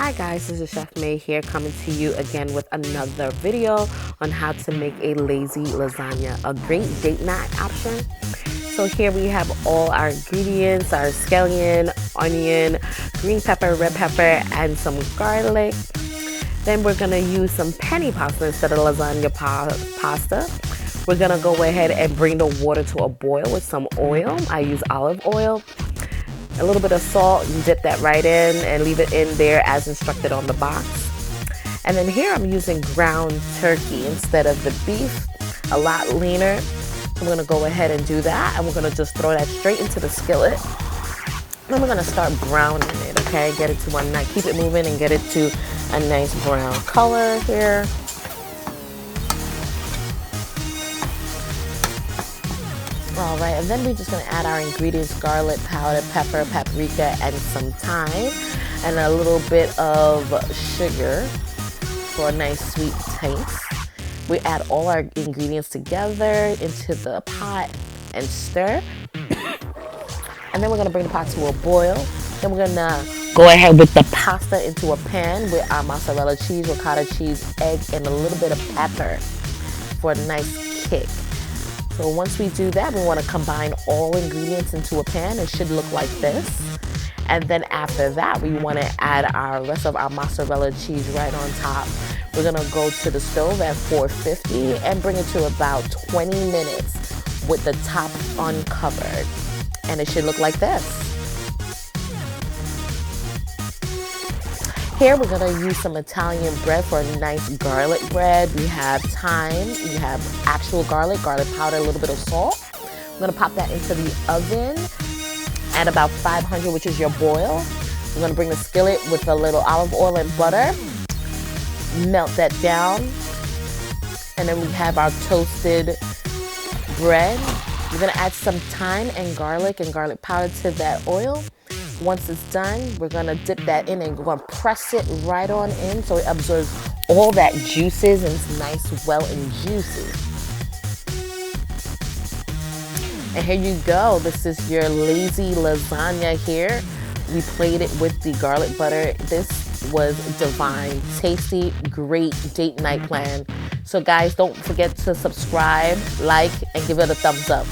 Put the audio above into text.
Hi guys, this is Chef May here coming to you again with another video on how to make a lazy lasagna, a great date night option. So here we have all our ingredients, our scallion, onion, green pepper, red pepper, and some garlic. Then we're gonna use some penne pasta instead of lasagna pasta. We're gonna go ahead and bring the water to a boil with some oil. I use olive oil. A little bit of salt, and dip that right in and leave it in there as instructed on the box. And then here I'm using ground turkey instead of the beef, a lot leaner. So I'm gonna go ahead and do that, and we're gonna just throw that straight into the skillet. Then we're gonna start browning it, okay? Get it to one night, keep it moving and get it to a nice brown color here. All right, and then we're just gonna add our ingredients: garlic powder, pepper, paprika, and some thyme, and a little bit of sugar for a nice sweet taste. We add all our ingredients together into the pot and stir. And then we're gonna bring the pot to a boil. Then we're gonna go ahead with the pasta into a pan with our mozzarella cheese, ricotta cheese, egg, and a little bit of pepper for a nice kick. So once we do that, we want to combine all ingredients into a pan. It should look like this. And then after that, we want to add our rest of our mozzarella cheese right on top. We're going to go to the stove at 450 and bring it to about 20 minutes with the top uncovered. And it should look like this. Here we're gonna use some Italian bread for a nice garlic bread. We have thyme, we have actual garlic powder, a little bit of salt. I'm gonna pop that into the oven at about 500, which is your boil. I'm gonna bring the skillet with a little olive oil and butter, melt that down, and then we have our toasted bread. We're gonna add some thyme and garlic powder to that oil. Once it's done, we're gonna dip that in and we're gonna press it right on in so it absorbs all that juices and it's nice, well and juicy. And here you go. This is your lazy lasagna here. We played it with the garlic butter. This was divine, tasty, great date night plan. So guys, don't forget to subscribe, like, and give it a thumbs up.